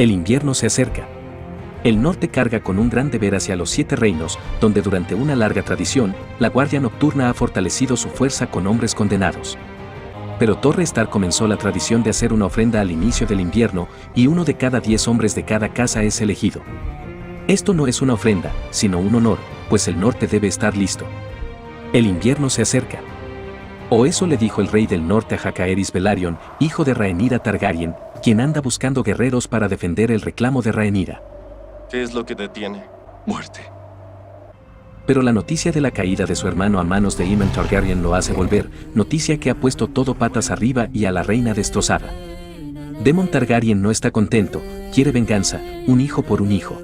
El invierno se acerca. El norte carga con un gran deber hacia los 7 reinos, donde durante una larga tradición, la Guardia Nocturna ha fortalecido su fuerza con hombres condenados. Pero Torre Star comenzó la tradición de hacer una ofrenda al inicio del invierno, y uno de cada 10 hombres de cada casa es elegido. Esto no es una ofrenda, sino un honor, pues el norte debe estar listo. El invierno se acerca. O eso le dijo el rey del norte a Jacaerys Velaryon, hijo de Rhaenyra Targaryen, quien anda buscando guerreros para defender el reclamo de Rhaenyra. ¿Qué es lo que detiene? Muerte. Pero la noticia de la caída de su hermano a manos de Aemon Targaryen lo hace volver, noticia que ha puesto todo patas arriba y a la reina destrozada. Daemon Targaryen no está contento, quiere venganza, un hijo por un hijo.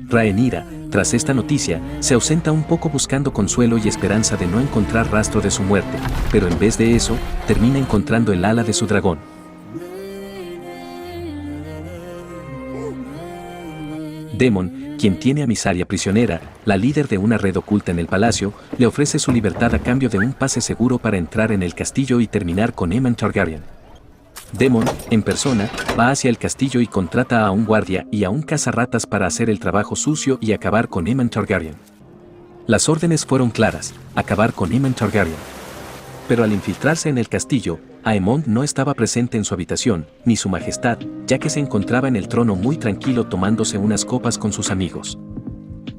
Rhaenyra, tras esta noticia, se ausenta un poco buscando consuelo y esperanza de no encontrar rastro de su muerte, pero en vez de eso, termina encontrando el ala de su dragón. Daemon, quien tiene a Mysaria prisionera, la líder de una red oculta en el palacio, le ofrece su libertad a cambio de un pase seguro para entrar en el castillo y terminar con Aemon Targaryen. Daemon, en persona, va hacia el castillo y contrata a un guardia y a un cazarratas para hacer el trabajo sucio y acabar con Aemon Targaryen. Las órdenes fueron claras, acabar con Aemon Targaryen. Pero al infiltrarse en el castillo, Aemon no estaba presente en su habitación, ni su majestad, ya que se encontraba en el trono muy tranquilo tomándose unas copas con sus amigos.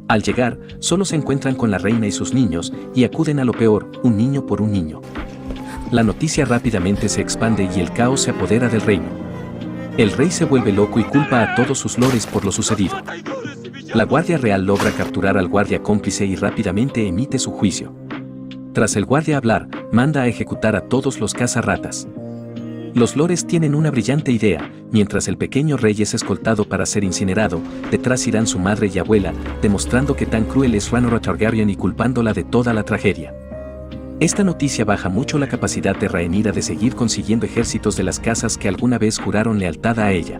Al llegar, solo se encuentran con la reina y sus niños, y acuden a lo peor, un niño por un niño. La noticia rápidamente se expande y el caos se apodera del reino. El rey se vuelve loco y culpa a todos sus lores por lo sucedido. La Guardia Real logra capturar al guardia cómplice y rápidamente emite su juicio. Tras el guardia hablar, manda a ejecutar a todos los cazarratas. Los lores tienen una brillante idea, mientras el pequeño rey es escoltado para ser incinerado, detrás irán su madre y abuela, demostrando que tan cruel es Rhaenyra Targaryen y culpándola de toda la tragedia. Esta noticia baja mucho la capacidad de Rhaenyra de seguir consiguiendo ejércitos de las casas que alguna vez juraron lealtad a ella.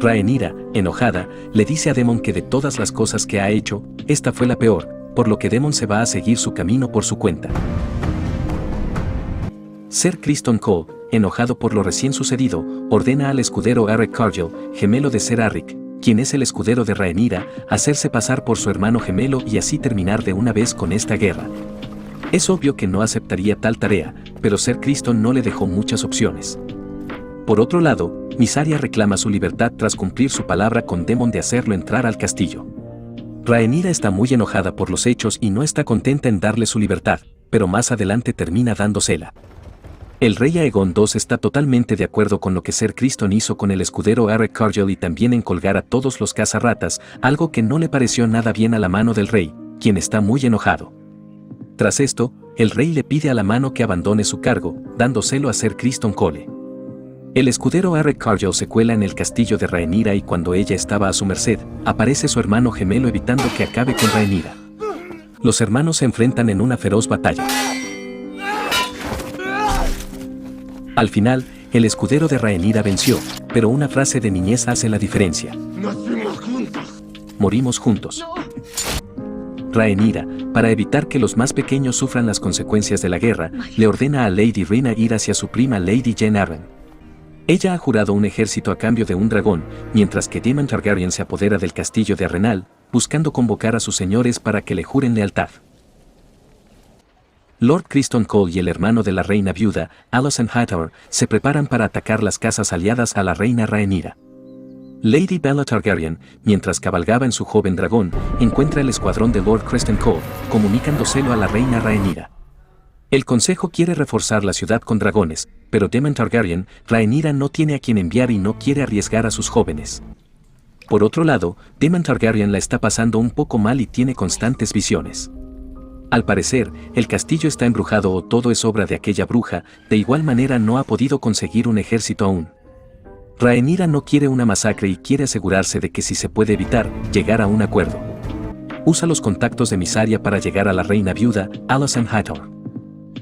Rhaenyra, enojada, le dice a Daemon que de todas las cosas que ha hecho, esta fue la peor, por lo que Daemon se va a seguir su camino por su cuenta. Ser Criston Cole, enojado por lo recién sucedido, ordena al escudero Arek Cargill, gemelo de Ser Arryk, quien es el escudero de Rhaenyra, hacerse pasar por su hermano gemelo y así terminar de una vez con esta guerra. Es obvio que no aceptaría tal tarea, pero Ser Criston no le dejó muchas opciones. Por otro lado, Mysaria reclama su libertad tras cumplir su palabra con Daemon de hacerlo entrar al castillo. Rhaenyra está muy enojada por los hechos y no está contenta en darle su libertad, pero más adelante termina dándosela. El rey Aegon II está totalmente de acuerdo con lo que Ser Criston hizo con el escudero Arek Cargill y también en colgar a todos los cazarratas, algo que no le pareció nada bien a la mano del rey, quien está muy enojado. Tras esto, el rey le pide a la mano que abandone su cargo, dándoselo a Ser Criston Cole. El escudero Arek Cargill se cuela en el castillo de Rhaenyra y cuando ella estaba a su merced, aparece su hermano gemelo evitando que acabe con Rhaenyra. Los hermanos se enfrentan en una feroz batalla. Al final, el escudero de Rhaenyra venció, pero una frase de niñez hace la diferencia. ¡Nacimos juntos! Morimos juntos. Rhaenyra, para evitar que los más pequeños sufran las consecuencias de la guerra, le ordena a Lady Rhaena ir hacia su prima Lady Jane Arryn. Ella ha jurado un ejército a cambio de un dragón, mientras que Daemon Targaryen se apodera del castillo de Arrenal, buscando convocar a sus señores para que le juren lealtad. Lord Criston Cole y el hermano de la reina viuda, Alicent Hightower, se preparan para atacar las casas aliadas a la reina Rhaenyra. Lady Bella Targaryen, mientras cabalgaba en su joven dragón, encuentra el escuadrón de Lord Criston Cole, comunicándoselo a la reina Rhaenyra. El consejo quiere reforzar la ciudad con dragones, pero Daemon Targaryen, Rhaenyra no tiene a quien enviar y no quiere arriesgar a sus jóvenes. Por otro lado, Daemon Targaryen la está pasando un poco mal y tiene constantes visiones. Al parecer, el castillo está embrujado o todo es obra de aquella bruja, de igual manera no ha podido conseguir un ejército aún. Rhaenyra no quiere una masacre y quiere asegurarse de que si se puede evitar, llegar a un acuerdo. Usa los contactos de Mysaria para llegar a la reina viuda, Alicent Hightower.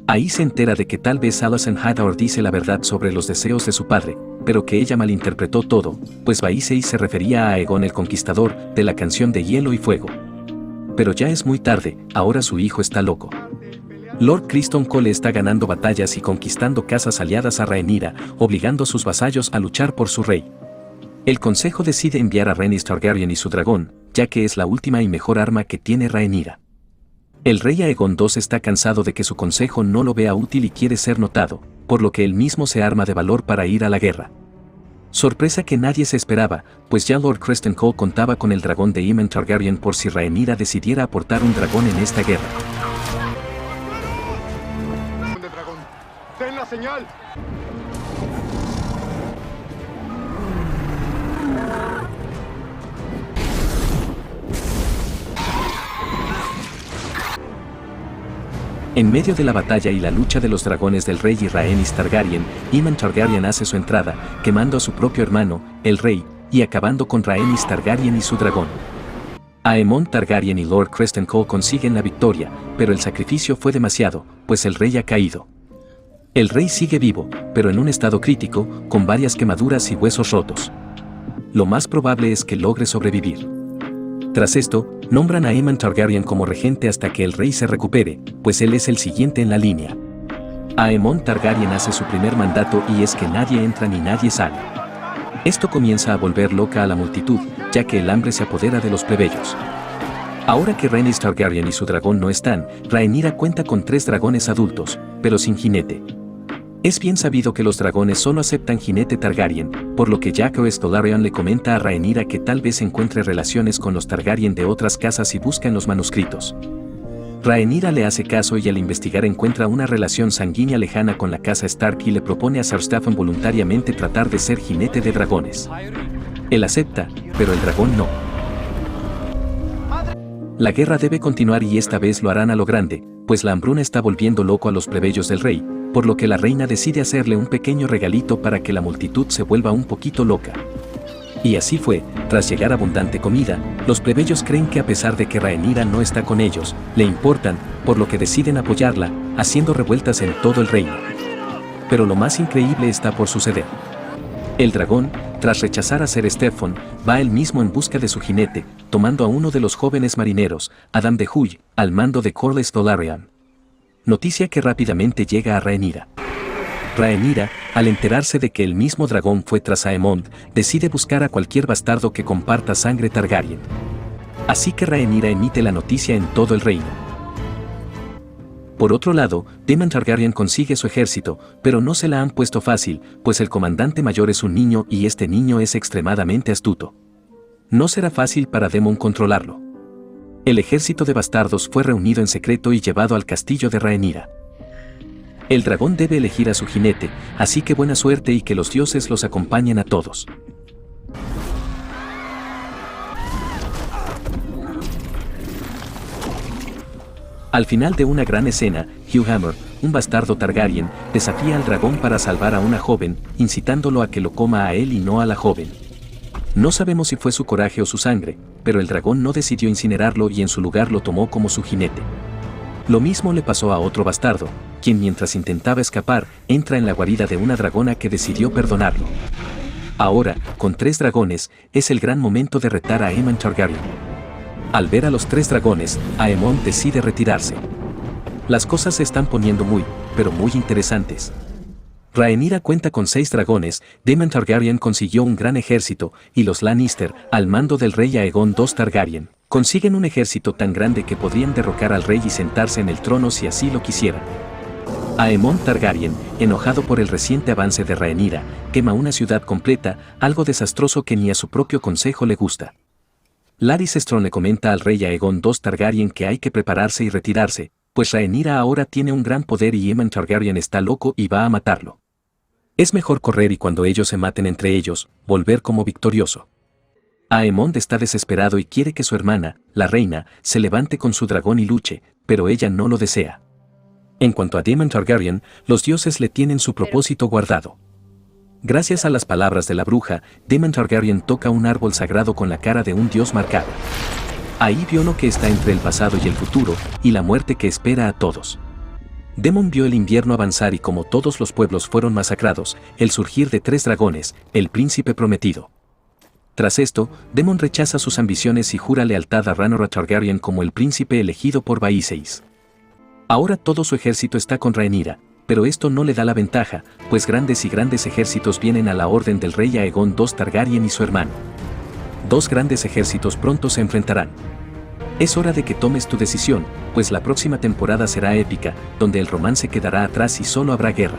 Ahí se entera de que tal vez Alicent Hightower dice la verdad sobre los deseos de su padre, pero que ella malinterpretó todo, pues Vaisei se refería a Aegon el Conquistador, de la canción de Hielo y Fuego. Pero ya es muy tarde, ahora su hijo está loco. Lord Criston Cole está ganando batallas y conquistando casas aliadas a Rhaenyra, obligando a sus vasallos a luchar por su rey. El consejo decide enviar a Rhaenys Targaryen y su dragón, ya que es la última y mejor arma que tiene Rhaenyra. El rey Aegon II está cansado de que su consejo no lo vea útil y quiere ser notado, por lo que él mismo se arma de valor para ir a la guerra. Sorpresa que nadie se esperaba, pues ya Lord Criston Cole contaba con el dragón de Aemon Targaryen por si Rhaenyra decidiera aportar un dragón en esta guerra. ¡Ten la señal! En medio de la batalla y la lucha de los dragones del rey y Rhaenys Targaryen, Aemon Targaryen hace su entrada, quemando a su propio hermano, el rey, y acabando con Rhaenys Targaryen y su dragón. Aemon Targaryen y Lord Criston Cole consiguen la victoria, pero el sacrificio fue demasiado, pues el rey ha caído. El rey sigue vivo, pero en un estado crítico, con varias quemaduras y huesos rotos. Lo más probable es que logre sobrevivir. Tras esto, nombran a Aemon Targaryen como regente hasta que el rey se recupere, pues él es el siguiente en la línea. Aemon Targaryen hace su primer mandato y es que nadie entra ni nadie sale. Esto comienza a volver loca a la multitud, ya que el hambre se apodera de los plebeyos. Ahora que Rhaenys Targaryen y su dragón no están, Rhaenyra cuenta con 3 dragones adultos, pero sin jinete. Es bien sabido que los dragones solo aceptan jinete Targaryen, por lo que Jaehaerys Velaryon le comenta a Rhaenyra que tal vez encuentre relaciones con los Targaryen de otras casas y busca en los manuscritos. Rhaenyra le hace caso y al investigar encuentra una relación sanguínea lejana con la casa Stark y le propone a Sir Stephen voluntariamente tratar de ser jinete de dragones. Él acepta, pero el dragón no. La guerra debe continuar y esta vez lo harán a lo grande, pues la hambruna está volviendo loco a los plebeyos del rey, por lo que la reina decide hacerle un pequeño regalito para que la multitud se vuelva un poquito loca. Y así fue, tras llegar abundante comida, los plebeyos creen que a pesar de que Rhaenyra no está con ellos, le importan, por lo que deciden apoyarla, haciendo revueltas en todo el reino. Pero lo más increíble está por suceder. El dragón, tras rechazar a Ser Stephen, va él mismo en busca de su jinete, tomando a uno de los jóvenes marineros, Adam de Huy, al mando de Corlys Velaryon. Noticia que rápidamente llega a Rhaenyra. Rhaenyra, al enterarse de que el mismo dragón fue tras Aemond, decide buscar a cualquier bastardo que comparta sangre Targaryen. Así que Rhaenyra emite la noticia en todo el reino. Por otro lado, Daemon Targaryen consigue su ejército, pero no se la han puesto fácil, pues el comandante mayor es un niño y este niño es extremadamente astuto. No será fácil para Daemon controlarlo. El ejército de bastardos fue reunido en secreto y llevado al castillo de Rhaenyra. El dragón debe elegir a su jinete, así que buena suerte y que los dioses los acompañen a todos. Al final de una gran escena, Hugh Hammer, un bastardo Targaryen, desafía al dragón para salvar a una joven, incitándolo a que lo coma a él y no a la joven. No sabemos si fue su coraje o su sangre, pero el dragón no decidió incinerarlo y en su lugar lo tomó como su jinete. Lo mismo le pasó a otro bastardo, quien mientras intentaba escapar, entra en la guarida de una dragona que decidió perdonarlo. Ahora, con 3 dragones, es el gran momento de retar a Aemon Targaryen. Al ver a los 3 dragones, Aemon decide retirarse. Las cosas se están poniendo muy, pero muy interesantes. Rhaenyra cuenta con 6 dragones, Daemon Targaryen consiguió un gran ejército, y los Lannister, al mando del rey Aegon II Targaryen, consiguen un ejército tan grande que podrían derrocar al rey y sentarse en el trono si así lo quisieran. Aemon Targaryen, enojado por el reciente avance de Rhaenyra, quema una ciudad completa, algo desastroso que ni a su propio consejo le gusta. Larys Strong le comenta al rey Aegon II Targaryen que hay que prepararse y retirarse, pues Rhaenyra ahora tiene un gran poder y Aemon Targaryen está loco y va a matarlo. Es mejor correr y cuando ellos se maten entre ellos, volver como victorioso. Aemond está desesperado y quiere que su hermana, la reina, se levante con su dragón y luche, pero ella no lo desea. En cuanto a Daemon Targaryen, los dioses le tienen su propósito guardado. Gracias a las palabras de la bruja, Daemon Targaryen toca un árbol sagrado con la cara de un dios marcado. Ahí vio lo que está entre el pasado y el futuro, y la muerte que espera a todos. Daemon vio el invierno avanzar y como todos los pueblos fueron masacrados, el surgir de 3 dragones, el príncipe prometido. Tras esto, Daemon rechaza sus ambiciones y jura lealtad a Rhaenyra Targaryen como el príncipe elegido por Vaeseis. Ahora todo su ejército está con Rhaenyra, pero esto no le da la ventaja, pues grandes ejércitos vienen a la orden del rey Aegon II Targaryen y su hermano. Dos grandes ejércitos pronto se enfrentarán. Es hora de que tomes tu decisión, pues la próxima temporada será épica, donde el romance quedará atrás y solo habrá guerra.